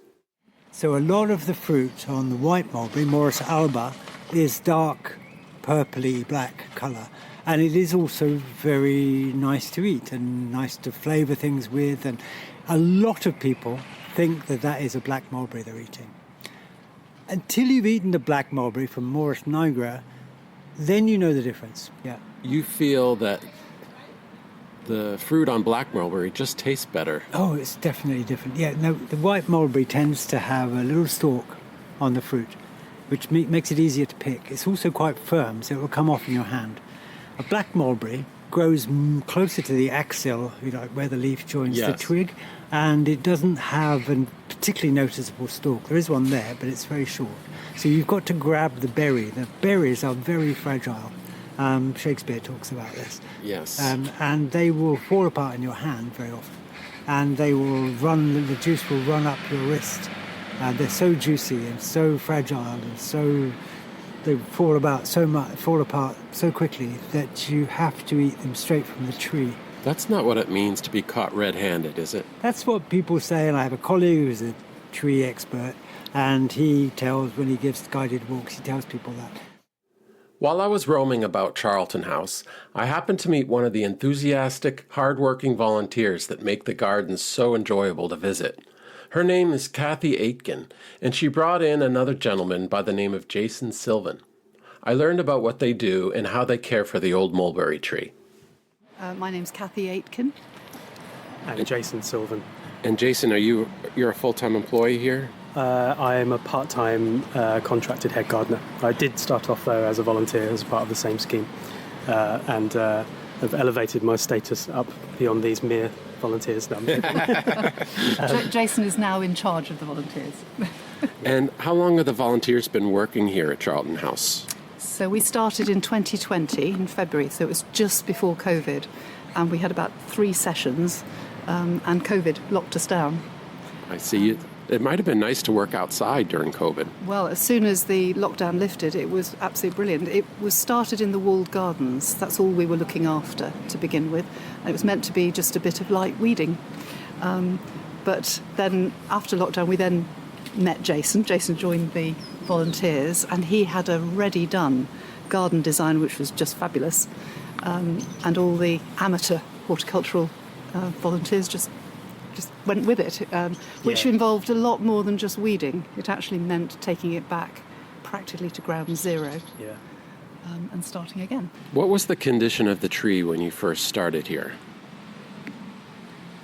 So a lot of the fruit on the white mulberry, Morus alba, is dark purpley black colour, and it is also very nice to eat and nice to flavour things with, and a lot of people think that that is a black mulberry they're eating. Until you've eaten the black mulberry from Morus nigra, then you know the difference. Yeah. You feel that the fruit on black mulberry just tastes better. Oh, it's definitely different. Yeah, no, the white mulberry tends to have a little stalk on the fruit, which makes it easier to pick. It's also quite firm, so it will come off in your hand. A black mulberry grows closer to the axil, where the leaf joins the twig, and it doesn't have a particularly noticeable stalk. There is one there, but it's very short. So you've got to grab the berry. The berries are very fragile. Shakespeare talks about this. Yes. And they will fall apart in your hand very often. And they will the juice will run up your wrist. and they're so juicy and so fragile and so they fall apart so quickly that you have to eat them straight from the tree. That's not what it means to be caught red-handed, is it? That's what people say, and I have a colleague who's a tree expert, and he tells, when he gives guided walks, he tells people that. While I was roaming about Charlton House, I happened to meet one of the enthusiastic, hard-working volunteers that make the gardens so enjoyable to visit. Her name is Kathy Aitken, and she brought in another gentleman by the name of Jason Sylvan. I learned about what they do and how they care for the old mulberry tree. My name's Kathy Aitken. And Jason Sylvan. And Jason, you're a full-time employee here? I am a part-time contracted head gardener. I did start off though as a volunteer as part of the same scheme, and have elevated my status up beyond these mere volunteers. No, Jason is now in charge of the volunteers. And how long have the volunteers been working here at Charlton House? So we started in 2020, in February, so it was just before COVID, and we had about 3 sessions, and COVID locked us down. I see. It might have been nice to work outside during COVID. Well, as soon as the lockdown lifted, it was absolutely brilliant. It was started in the walled gardens. That's all we were looking after to begin with. And it was meant to be just a bit of light weeding. But then after lockdown, we then met Jason. Jason joined the volunteers, and he had a ready-done garden design, which was just fabulous. And all the amateur horticultural volunteers just went with it, which involved a lot more than just weeding. It actually meant taking it back practically to ground zero and starting again. What was the condition of the tree when you first started here?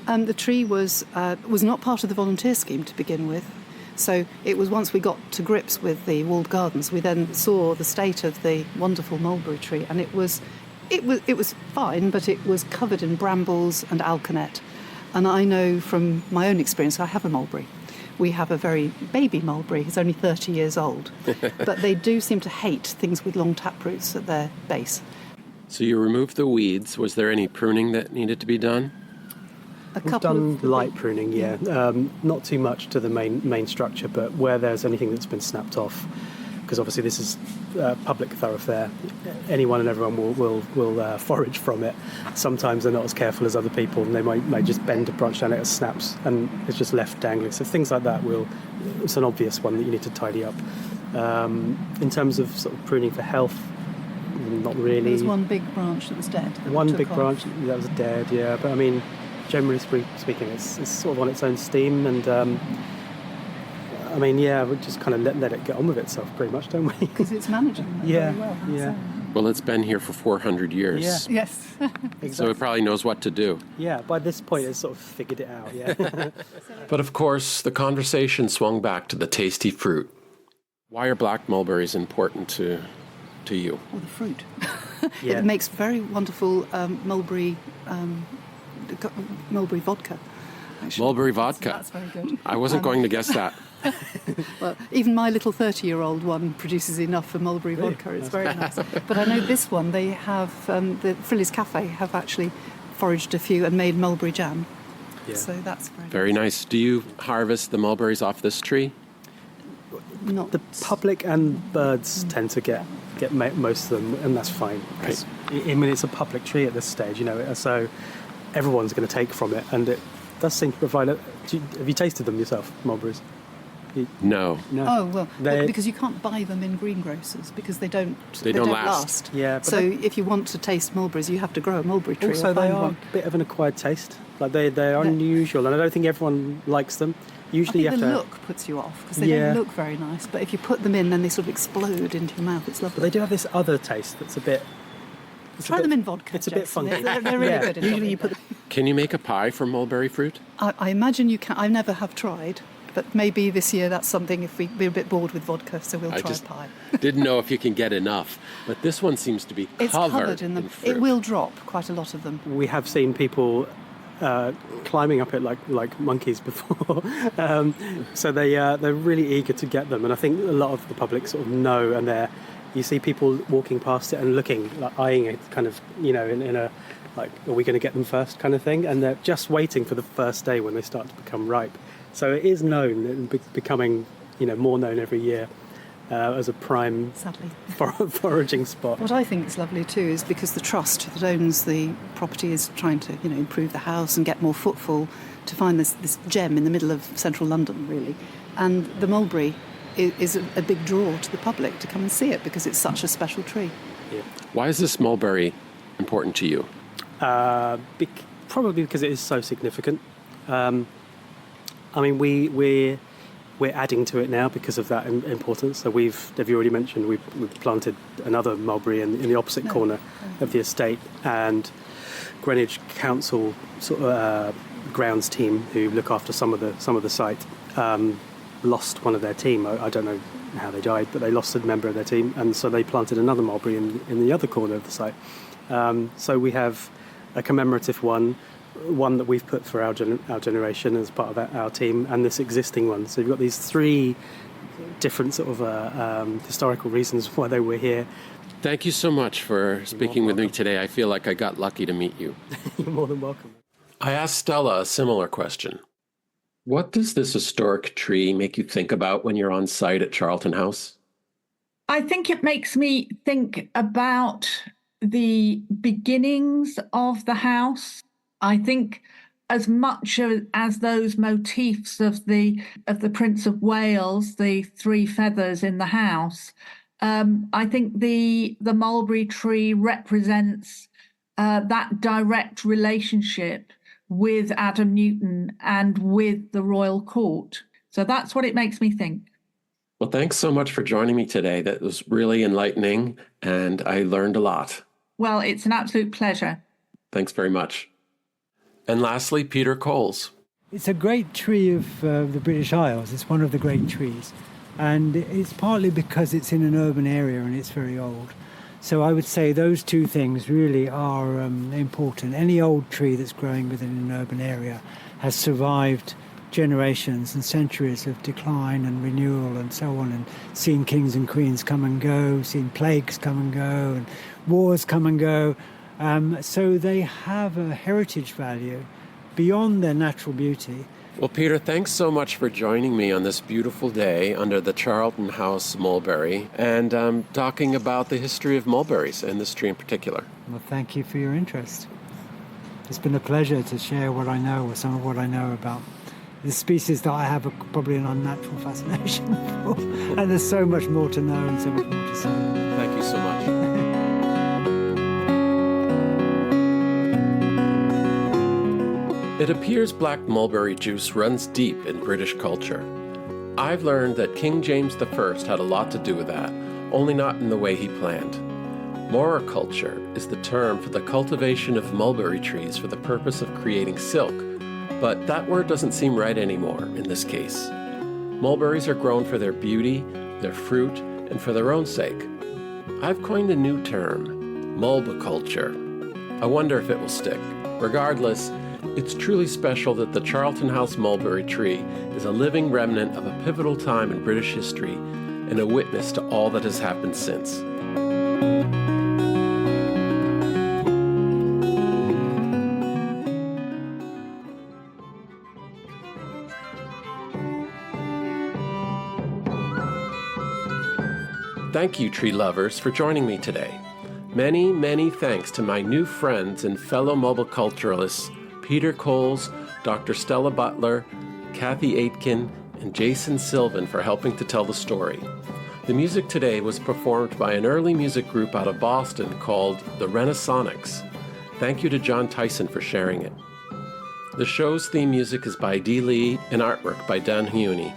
The tree was not part of the volunteer scheme to begin with. So it was once we got to grips with the walled gardens, we then saw the state of the wonderful mulberry tree, and it was fine, but it was covered in brambles and alkanet. And I know from my own experience, I have a mulberry. We have a very baby mulberry. He's only 30 years old. But they do seem to hate things with long taproots at their base. So you removed the weeds. Was there any pruning that needed to be done? We've done light pruning, yeah. Not too much to the main structure, but where there's anything that's been snapped off, because obviously this is a public thoroughfare. Anyone and everyone will forage from it. Sometimes they're not as careful as other people, and they might just bend a branch down, it snaps, and it's just left dangling. So things like that it's an obvious one that you need to tidy up. In terms of sort of pruning for health, not really. There was one big branch that was dead. One big branch that was dead, yeah. But I mean, generally speaking, it's sort of on its own steam, and I mean, yeah, we just kind of let it get on with itself, pretty much, don't we? Because it's managing that very well. Yeah. Well, it's been here for 400 years. Yeah. Yes. Exactly. So it probably knows what to do. Yeah, by this point, it's sort of figured it out, yeah. But of course, the conversation swung back to the tasty fruit. Why are black mulberries important to you? Well, the fruit. Yeah. It makes very wonderful mulberry vodka. Actually. Mulberry vodka. That's very good. I wasn't going to guess that. Well, even my little 30-year-old one produces enough for mulberry vodka. It's very nice. But I know this one, they have, the Frilly's Cafe have actually foraged a few and made mulberry jam. Yeah. So that's very nice. Do you harvest the mulberries off this tree? Not the public and birds tend to get most of them, and that's fine. Right. I mean, it's a public tree at this stage, so everyone's going to take from it, and it does seem to provide have you tasted them yourself, mulberries? No. Oh, well, because you can't buy them in greengrocers because they don't last. Yeah. So if you want to taste mulberries, you have to grow a mulberry tree. Also, they are a bit of an acquired taste. Like they're unusual, and I don't think everyone likes them. Usually, I think the look puts you off because they don't look very nice. But if you put them in, then they sort of explode into your mouth. It's lovely. But they do have this other taste that's a bit. Try them in vodka. It's a bit funky. They're really good. Usually, you put. Can you make a pie from mulberry fruit? I imagine you can. I never have tried. But maybe this year that's something if we're a bit bored with vodka, so we'll try a pie. Didn't know if you can get enough. But this one seems to be covered in fruit. It will drop, quite a lot of them. We have seen people climbing up it like monkeys before. So they're really eager to get them. And I think a lot of the public sort of know, and you see people walking past it and looking, like eyeing it kind of, in a, like, are we going to get them first kind of thing? And they're just waiting for the first day when they start to become ripe So it is known and becoming, more known every year as a prime Sadly. foraging spot. What I think is lovely too is because the trust that owns the property is trying to, improve the house and get more footfall to find this gem in the middle of central London, really. And the mulberry is a big draw to the public to come and see it because it's such a special tree. Yeah. Why is this mulberry important to you? Probably because it is so significant. We're adding to it now because of that importance. So have you already mentioned, we've planted another mulberry in the opposite corner of the estate, and Greenwich Council grounds team who look after some of the site lost one of their team. I don't know how they died, but they lost a member of their team, and so they planted another mulberry in the other corner of the site. So we have a commemorative one that we've put for our generation as part of our team, and this existing one. So you've got these three different historical reasons why they were here. Thank you so much for speaking with me today. I feel like I got lucky to meet you. You're more than welcome. I asked Stella a similar question. What does this historic tree make you think about when you're on site at Charlton House? I think it makes me think about the beginnings of the house. I think as much as those motifs of the Prince of Wales, the three feathers in the house, I think the mulberry tree represents that direct relationship with Adam Newton and with the royal court. So that's what it makes me think. Well, thanks so much for joining me today. That was really enlightening, and I learned a lot. Well, it's an absolute pleasure. Thanks very much. And lastly, Peter Coles. It's a great tree of the British Isles. It's one of the great trees. And it's partly because it's in an urban area and it's very old. So I would say those two things really are important. Any old tree that's growing within an urban area has survived generations and centuries of decline and renewal and so on, and seen kings and queens come and go, seen plagues come and go, and wars come and go. So they have a heritage value beyond their natural beauty. Well, Peter, thanks so much for joining me on this beautiful day under the Charlton House mulberry and talking about the history of mulberries and this tree in particular. Well, thank you for your interest. It's been a pleasure to share what I know, or some of what I know about the species that I have probably an unnatural fascination for. And there's so much more to know and so much more to say. Thank you so much. It appears black mulberry juice runs deep in British culture. I've learned that King James I had a lot to do with that, only not in the way he planned. Moriculture is the term for the cultivation of mulberry trees for the purpose of creating silk, but that word doesn't seem right anymore in this case. Mulberries are grown for their beauty, their fruit, and for their own sake. I've coined a new term, mulbiculture. I wonder if it will stick. Regardless, it's truly special that the Charlton House mulberry tree is a living remnant of a pivotal time in British history and a witness to all that has happened since. Thank you, tree lovers, for joining me today. Many, many thanks to my new friends and fellow mulbiculturalists, Peter Coles, Dr. Stella Butler, Kathy Aitken, and Jason Sylvan for helping to tell the story. The music today was performed by an early music group out of Boston called the Renaissonics. Thank you to John Tyson for sharing it. The show's theme music is by Dee Lee and artwork by Dan Huni.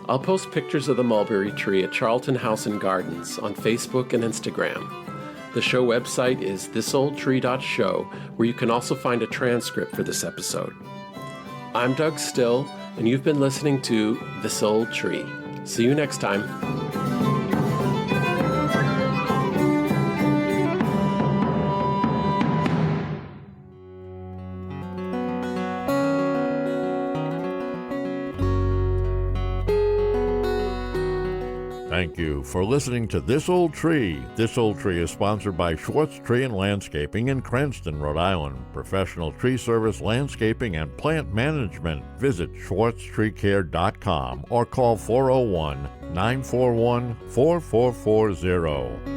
I'll post pictures of the mulberry tree at Charlton House and Gardens on Facebook and Instagram. The show website is thisoldtree.show, where you can also find a transcript for this episode. I'm Doug Still, and you've been listening to This Old Tree. See you next time. Thank you for listening to This Old Tree. This Old Tree is sponsored by Schwartz Tree and Landscaping in Cranston, Rhode Island. Professional tree service, landscaping, and plant management. Visit schwartztreecare.com or call 401-941-4440.